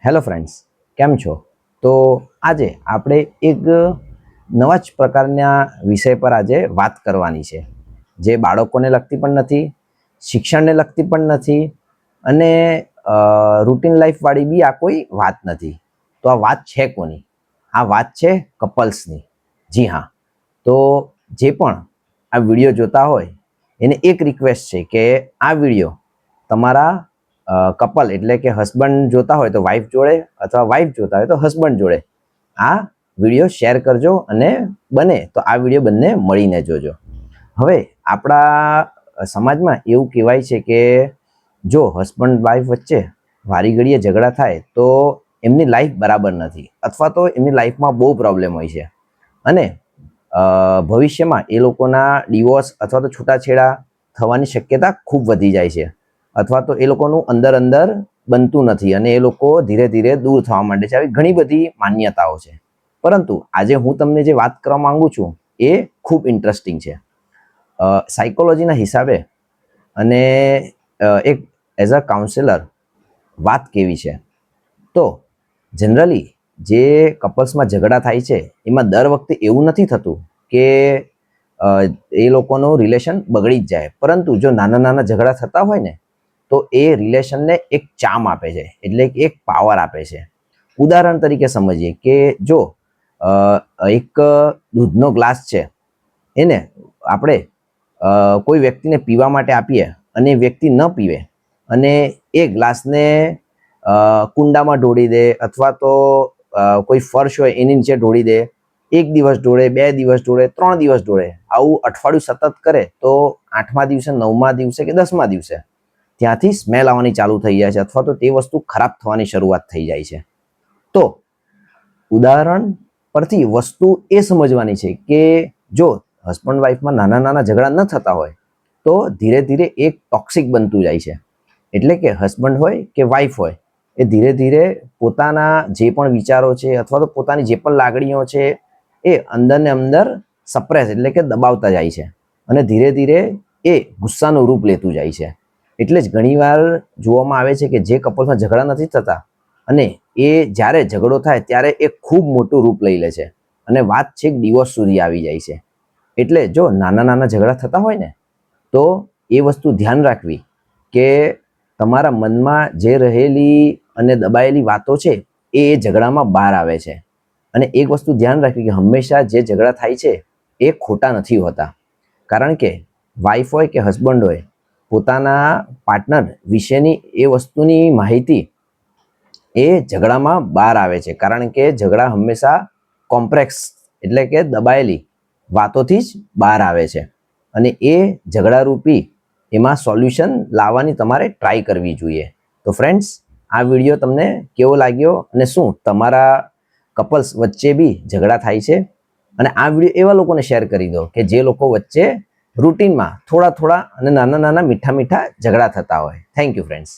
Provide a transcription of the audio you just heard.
Hello friends, કેમ છો? તો આજે આપણે એક નવા જ પ્રકારના વિષય પર આજે વાત કરવાની છે, જે બાળકોને લગતી પણ નથી, શિક્ષણને લગતી પણ નથી અને રૂટીન લાઈફવાળી બી આ કોઈ વાત નથી. તો આ વાત છે કોની? આ વાત છે કપલ્સની. જી હા, તો જે પણ આ વિડીયો જોતા હોય એને એક રિક્વેસ્ટ છે કે આ વિડીયો તમારા કપલ એટલે કે હસબન્ડ જોતા હોય તો વાઈફ જોડે અથવા વાઈફ જોતા હોય તો હસબન્ડ જોડે આ વિડીયો શેર કરજો અને બને તો આ વિડીયો બંને મળીને જોજો. હવે આપણા સમાજમાં એવું કહેવાય છે કે જો હસબન્ડ વાઈફ વચ્ચે વારી ઘડીએ ઝઘડા થાય તો એમની લાઈફ બરાબર નથી અથવા તો એમની લાઈફમાં બહુ પ્રોબ્લેમ હોય છે અને ભવિષ્યમાં એ લોકોના ડિવોર્સ અથવા તો છૂટાછેડા થવાની શક્યતા ખૂબ વધી જાય છે અથવા તો એ લોકોનું અંદર અંદર બનતું નથી અને એ લોકો ધીરે ધીરે દૂર થવા માંડે છે. આવી ઘણી બધી માન્યતાઓ છે. પરંતુ આજે હું તમને જે વાત કરવા માંગુ છું એ ખૂબ ઇન્ટરેસ્ટિંગ છે. સાયકોલોજીના હિસાબે અને એક એઝ અ કાઉન્સેલર વાત કેવી છે તો જનરલી જે કપલ્સમાં ઝઘડા થાય છે એમાં દર વખતે એવું નથી થતું કે એ લોકોનું રિલેશન બગડી જ જાય, પરંતુ જો નાના નાના ઝઘડા થતા હોય ને તો એ રિલેશનને એક ચામ આપે છે, એટલે કે એક પાવર આપે છે. ઉદાહરણ તરીકે સમજીએ કે જો એક દૂધનો ગ્લાસ છે એને આપણે કોઈ વ્યક્તિને પીવા માટે આપીએ અને વ્યક્તિ ન પીવે અને એ ગ્લાસને કુંડામાં ઢોળી દે અથવા તો કોઈ ફર્શ હોય એની નીચે ઢોળી દે, 1 દિવસ ઢોળે, 2 દિવસ ઢોળે, 3 દિવસ ઢોળે, આવું અઠવાડિયું સતત કરે તો 8મા દિવસે, 9મા દિવસે કે 10મા દિવસે ત્યાંથી સ્મેલ આવવાની ચાલુ થઈ જાય છે અથવા તો તે વસ્તુ ખરાબ થવાની શરૂઆત થઈ જાય છે. તો ઉદાહરણ પરથી વસ્તુ એ સમજવાની છે કે જો હસબન્ડ વાઈફમાં નાના નાના ઝઘડા ન થતા હોય તો ધીરે ધીરે એક ટોક્સિક બનતું જાય છે. એટલે કે હસબન્ડ હોય કે વાઈફ હોય એ ધીરે ધીરે પોતાના જે પણ વિચારો છે અથવા તો પોતાની જે પણ લાગણીઓ છે એ અંદર ને અંદર સપ્રેસ એટલે કે દબાવતા જાય છે અને ધીરે ધીરે એ ગુસ્સાનું રૂપ લેતું જાય છે. એટલે જ ઘણીવાર જોવામાં આવે છે કે જે કપલ્સમાં ઝઘડા નથી થતા અને એ જ્યારે ઝઘડો થાય ત્યારે એ ખૂબ મોટું રૂપ લઈ લે છે અને વાત છેક ડિવોર્સ સુધી આવી જાય છે. એટલે જો નાના નાના ઝઘડા થતા હોય ને તો એ વસ્તુ ધ્યાન રાખવી કે તમારા મનમાં જે રહેલી અને દબાયેલી વાતો છે એ ઝઘડામાં બહાર આવે છે. અને એક વસ્તુ ધ્યાન રાખવી કે હંમેશા જે ઝઘડા થાય છે એ ખોટા નથી હોતા, કારણ કે વાઈફ હોય કે હસબન્ડ હોય પોતાના પાર્ટનર વિશેની એ વસ્તુની માહિતી એ ઝઘડામાં બહાર આવે છે, કારણ કે ઝઘડા હંમેશા કોમ્પ્લેક્સ એટલે કે દબાયેલી વાતોથી જ બહાર આવે છે અને એ ઝઘડારૂપી એમાં સોલ્યુશન લાવવાની તમારે ટ્રાય કરવી જોઈએ. તો ફ્રેન્ડ્સ, આ વિડીયો તમને કેવો લાગ્યો અને શું તમારા કપલ્સ વચ્ચે બી ઝઘડા થાય છે? અને આ વિડીયો એવા લોકોને શેર કરી દો કે જે લોકો વચ્ચે રૂટીનમાં થોડા થોડા અને નાના નાના મીઠા મીઠા ઝઘડા થતા હોય. Thank you friends.